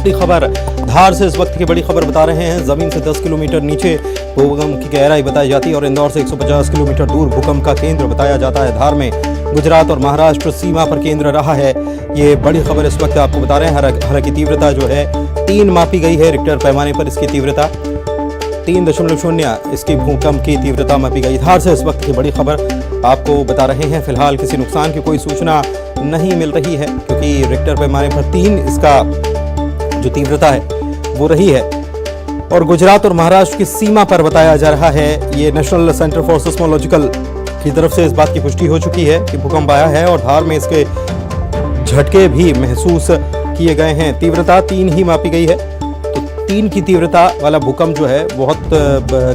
बड़ी खबर धार से इस वक्त की बड़ी खबर बता रहे हैं। जमीन से 10 किलोमीटर नीचे भूकंप की गहराई बताई जाती है और इंदौर से 150 किलोमीटर दूर भूकंप का केंद्र बताया जाता है। धार में गुजरात और महाराष्ट्र सीमा पर केंद्र रहा है। ये बड़ी खबर इस वक्त आपको बता रहे हैं। हालांकि तीव्रता जो है 3 मापी गई है रिक्टर पैमाने पर। इसकी तीव्रता 3.0 इसकी भूकंप की तीव्रता मापी गई। धार से इस वक्त की बड़ी खबर आपको बता रहे हैं। फिलहाल किसी नुकसान की कोई सूचना नहीं मिल रही है क्योंकि रिक्टर पैमाने पर 3 इसका जो तीव्रता है वो रही है और गुजरात और महाराष्ट्र की सीमा पर बताया जा रहा है। ये नेशनल सेंटर फॉर सिस्मोलॉजिकल की तरफ से इस बात की पुष्टि हो चुकी है कि भूकंप आया है और धार में इसके झटके भी महसूस किए गए हैं। तीव्रता 3 ही मापी गई है, तो 3 की तीव्रता वाला भूकंप जो है बहुत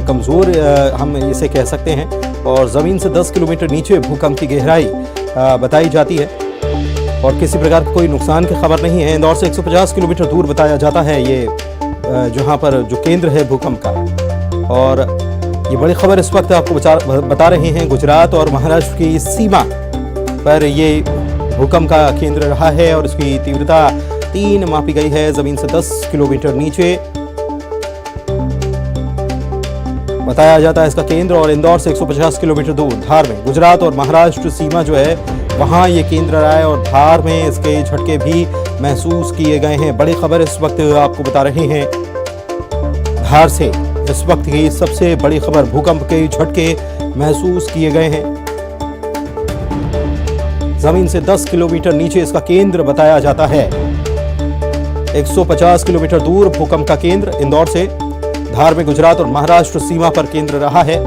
कमज़ोर हम इसे कह सकते हैं और ज़मीन से 10 किलोमीटर नीचे भूकंप की गहराई बताई जाती है और किसी प्रकार की कोई नुकसान की खबर नहीं है। इंदौर से 150 किलोमीटर दूर बताया जाता है ये जहां पर जो केंद्र है भूकंप का। और ये बड़ी खबर इस वक्त आपको बता रहे हैं। गुजरात और महाराष्ट्र की सीमा पर ये भूकंप का केंद्र रहा है और इसकी तीव्रता 3 मापी गई है ज़मीन से 10 किलोमीटर नीचे बताया जाता है इसका केंद्र। और इंदौर से 150 किलोमीटर दूर धार में गुजरात और महाराष्ट्र सीमा जो है वहां ये केंद्र रहा है और धार में इसके झटके भी महसूस किए गए हैं। बड़ी खबर इस वक्त आपको बता रहे हैं। धार से इस वक्त की सबसे बड़ी खबर, भूकंप के झटके महसूस किए गए हैं। जमीन से 10 किलोमीटर नीचे इसका केंद्र बताया जाता है। 150 किलोमीटर दूर भूकंप का केंद्र इंदौर से। धार में गुजरात और महाराष्ट्र सीमा पर केंद्र रहा है।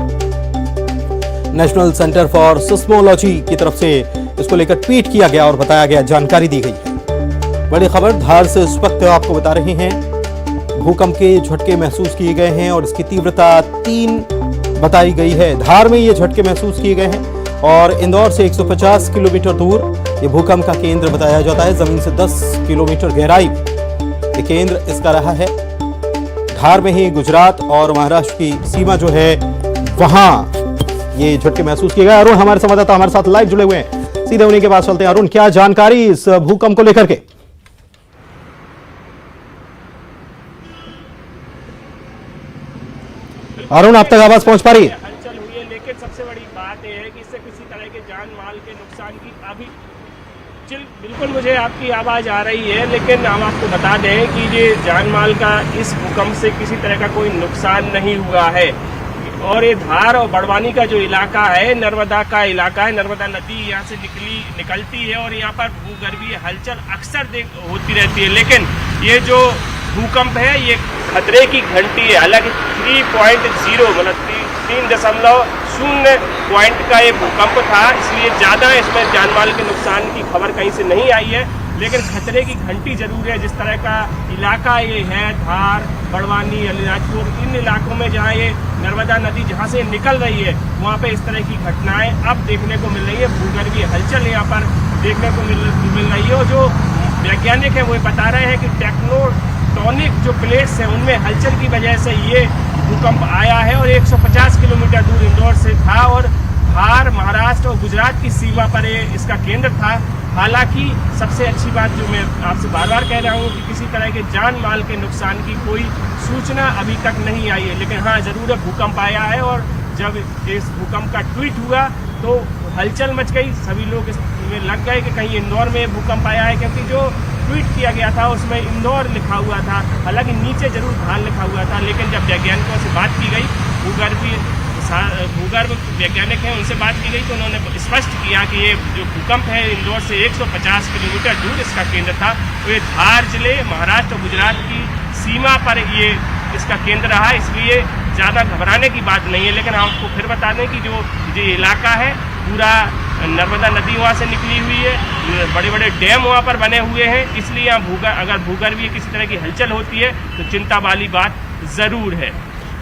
नेशनल सेंटर फॉर सिस्मोलॉजी की तरफ से इसको लेकर ट्वीट किया गया और बताया गया, जानकारी दी गई है। बड़ी खबर धार से इस वक्त आपको बता रहे हैं। भूकंप के झटके महसूस किए गए हैं और इसकी तीव्रता 3 बताई गई है। धार में ये झटके महसूस किए गए हैं और इंदौर से 150 किलोमीटर दूर ये भूकंप का केंद्र बताया जाता है। जमीन से 10 किलोमीटर गहराई ये केंद्र इसका रहा है। धार में ही गुजरात और महाराष्ट्र की सीमा जो है वहां ये झटके महसूस किए गए। अरुण हमारे संवाददाता हमारे साथ लाइव जुड़े हुए हैं, सीधे उन्हीं के पास चलते हैं। अरुण, क्या जानकारी इस भूकंप को लेकर के? अरुण, आप तक आवाज पहुंच पा रही है? हलचल हुई है, लेकिन सबसे बड़ी बात यह है कि इससे किसी तरह के जान माल के नुकसान की अभी बिल्कुल मुझे आपकी आवाज़ आ रही है, लेकिन हम आपको बता दें कि ये जान माल का इस भूकंप से किसी तरह का कोई नुकसान नहीं हुआ है। और ये धार और बड़वानी का जो इलाका है, नर्मदा का इलाका है, नर्मदा नदी यहाँ से निकलती है और यहाँ पर भूगर्भीय हलचल अक्सर होती रहती है। लेकिन ये जो भूकंप है ये खतरे की घंटी है। हालांकि 3.0 मतलब 3.0 पॉइंट का ये भूकंप था, इसलिए ज़्यादा इसमें जानमाल के नुकसान की खबर कहीं से नहीं आई है। लेकिन खतरे की घंटी जरूर है। जिस तरह का इलाका ये है, धार, बड़वानी, अलीराजपुर, इन इलाकों में जहाँ ये नर्मदा नदी जहाँ से निकल रही है वहाँ पे इस तरह की घटनाएं अब देखने को मिल रही है। भूगर्भीय हलचल यहाँ पर देखने को मिल रही है और जो वैज्ञानिक हैं वो बता रहे हैं कि टेक्टोनिक जो प्लेट्स हैं उनमें हलचल की वजह से ये भूकंप आया है। और 150 किलोमीटर दूर इंदौर से था और धार, महाराष्ट्र और गुजरात की सीमा पर इसका केंद्र था। हालांकि सबसे अच्छी बात जो मैं आपसे बार बार कह रहा हूँ कि किसी तरह के जान माल के नुकसान की कोई सूचना अभी तक नहीं आई है। लेकिन हाँ, ज़रूर भूकंप आया है और जब इस भूकंप का ट्वीट हुआ तो हलचल मच गई। सभी लोग इसमें लग गए कि कहीं इंदौर में भूकंप आया है, क्योंकि जो ट्वीट किया गया था उसमें इंदौर लिखा हुआ था, हालांकि नीचे जरूर धार लिखा हुआ था। लेकिन जब वैज्ञानिकों से बात की गई, भूगर्भ वैज्ञानिक हैं, उनसे बात की गई तो उन्होंने स्पष्ट किया कि ये जो भूकंप है इंदौर से 150 किलोमीटर दूर इसका केंद्र था। तो ये धार जिले, महाराष्ट्र और गुजरात की सीमा पर ये इसका केंद्र रहा, इसलिए ज़्यादा घबराने की बात नहीं है। लेकिन हम आपको फिर बता दें कि जो इलाका है पूरा नर्मदा नदी वहाँ से निकली हुई है, बड़े बड़े डैम वहाँ पर बने हुए हैं, इसलिए यहाँ अगर भूगर्भीय किसी तरह की हलचल होती है तो चिंता वाली बात ज़रूर है।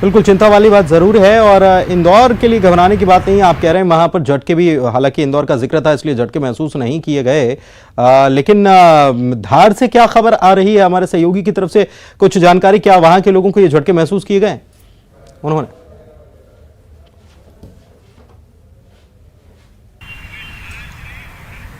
बिल्कुल चिंता वाली बात जरूर है और इंदौर के लिए घबराने की बात नहीं है। आप कह रहे हैं वहां पर झटके भी, हालांकि इंदौर का जिक्र था इसलिए झटके महसूस नहीं किए गए। लेकिन धार से क्या खबर आ रही है हमारे सहयोगी की तरफ से? कुछ जानकारी, क्या वहां के लोगों को ये झटके महसूस किए गए उन्होंने?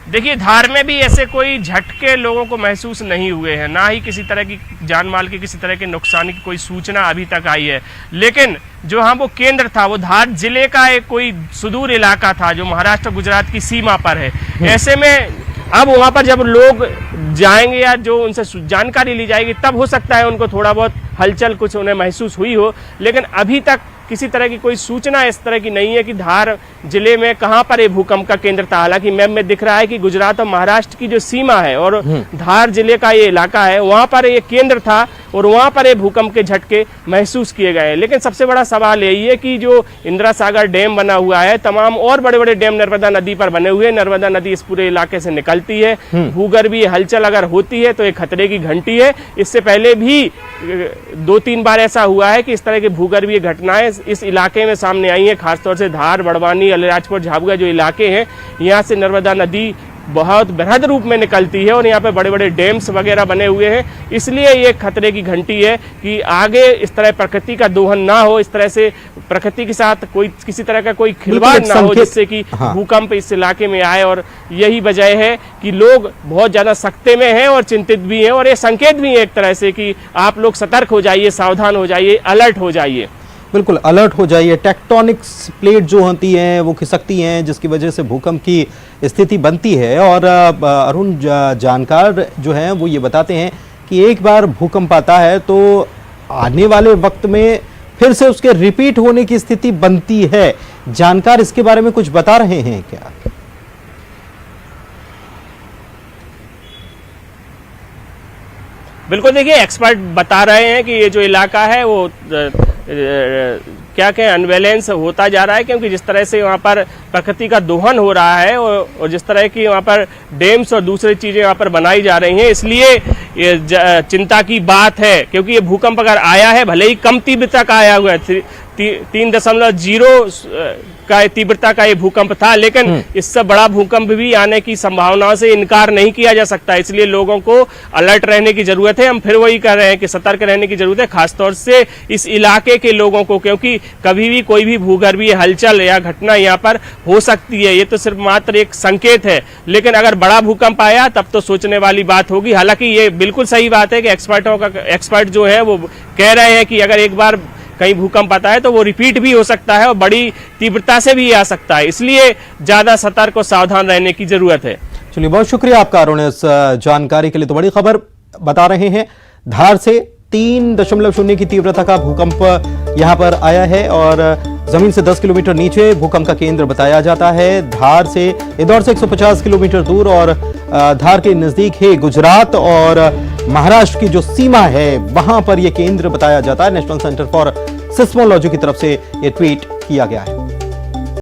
देखिए, धार में भी ऐसे कोई झटके लोगों को महसूस नहीं हुए हैं, ना ही किसी तरह की जान माल के किसी तरह के नुकसान की कोई सूचना अभी तक आई है। लेकिन जो हाँ वो केंद्र था, वो धार जिले का एक कोई सुदूर इलाका था जो महाराष्ट्र गुजरात की सीमा पर है। ऐसे में अब वहाँ पर जब लोग जाएंगे या जो उनसे जानकारी ली जाएगी, तब हो सकता है उनको थोड़ा बहुत हलचल कुछ उन्हें महसूस हुई हो। लेकिन अभी तक किसी तरह की कोई सूचना इस तरह की नहीं है कि धार जिले में कहाँ पर ये भूकंप का केंद्र था। हालांकि मैप में दिख रहा है कि गुजरात और महाराष्ट्र की जो सीमा है और धार जिले का ये इलाका है, वहाँ पर ये केंद्र था और वहाँ पर ये भूकंप के झटके महसूस किए गए हैं। लेकिन सबसे बड़ा सवाल यही है कि जो इंदिरा सागर डैम बना हुआ है, तमाम और बड़े बड़े डैम नर्मदा नदी पर बने हुए हैं। नर्मदा नदी इस पूरे इलाके से निकलती है। भूगर्भीय हलचल अगर होती है तो ये खतरे की घंटी है। इससे पहले भी 2-3 बार ऐसा हुआ है कि इस तरह की भूगर्भीय घटनाएं इस इलाके में सामने आई हैं। खासतौर से धार, बड़वानी, अलीराजपुर, झाबुआ जो इलाके हैं, यहाँ से नर्मदा नदी बहुत बृहद रूप में निकलती है और यहाँ पे बड़े बड़े डैम्स वगैरह बने हुए हैं। इसलिए ये खतरे की घंटी है कि आगे इस तरह प्रकृति का दोहन ना हो, इस तरह से प्रकृति के साथ कोई किसी तरह का कोई खिलवाड़ ना हो जिससे कि भूकंप इस इलाके में आए। और यही वजह है कि लोग बहुत ज्यादा सख्ते में हैं और चिंतित भी हैं। और ये संकेत भी है एक तरह से कि आप लोग सतर्क हो जाइए, सावधान हो जाइए, अलर्ट हो जाइए। बिल्कुल अलर्ट हो जाइए। टेक्टोनिक्स प्लेट जो होती हैं वो खिसकती हैं, जिसकी वजह से भूकंप की स्थिति बनती है। और अरुण जानकार जो हैं वो ये बताते हैं कि एक बार भूकंप आता है तो आने वाले वक्त में फिर से उसके रिपीट होने की स्थिति बनती है। जानकार इसके बारे में कुछ बता रहे हैं क्या? बिल्कुल, देखिए एक्सपर्ट बता रहे हैं कि ये जो इलाका है वो क्या कहें अनबैलेंस होता जा रहा है, क्योंकि जिस तरह से वहाँ पर प्रकृति का दोहन हो रहा है और जिस तरह की वहाँ पर डैम्स और दूसरी चीज़ें वहाँ पर बनाई जा रही हैं, इसलिए ये चिंता की बात है। क्योंकि ये भूकंप अगर आया है, भले ही कम तीव्रता का आया हुआ है, 3.0 का तीव्रता का ये भूकंप था, लेकिन इससे बड़ा भूकंप भी आने की संभावनाओं से इनकार नहीं किया जा सकता। इसलिए लोगों को अलर्ट रहने की जरूरत है। हम फिर वही कर रहे हैं कि सतर्क रहने की जरूरत है, खासतौर से इस इलाके के लोगों को, क्योंकि कभी भी कोई भी भूगर्भीय हलचल या घटना यहाँ पर हो सकती है। ये तो सिर्फ मात्र एक संकेत है, लेकिन अगर बड़ा भूकंप आया तब तो सोचने वाली बात होगी। हालांकि ये बिल्कुल सही बात है कि एक्सपर्ट जो है वो कह रहे हैं कि अगर एक बार कहीं भूकंप आता है तो वो रिपीट भी हो सकता है और बड़ी तीव्रता से भी आ सकता है। इसलिए ज्यादा सतर्क और सावधान रहने की जरूरत है। चलिए, बहुत शुक्रिया आपका अरुण इस जानकारी के लिए। तो बड़ी खबर बता रहे हैं, धार से 3.0 की तीव्रता का भूकंप यहां पर आया है और जमीन से 10 किलोमीटर नीचे भूकंप का केंद्र बताया जाता है। धार से इंदौर से 150 किलोमीटर दूर और धार के नजदीक है गुजरात और महाराष्ट्र की जो सीमा है, वहां पर यह केंद्र बताया जाता है। नेशनल सेंटर फॉर सिस्मोलॉजी की तरफ से यह ट्वीट किया गया है।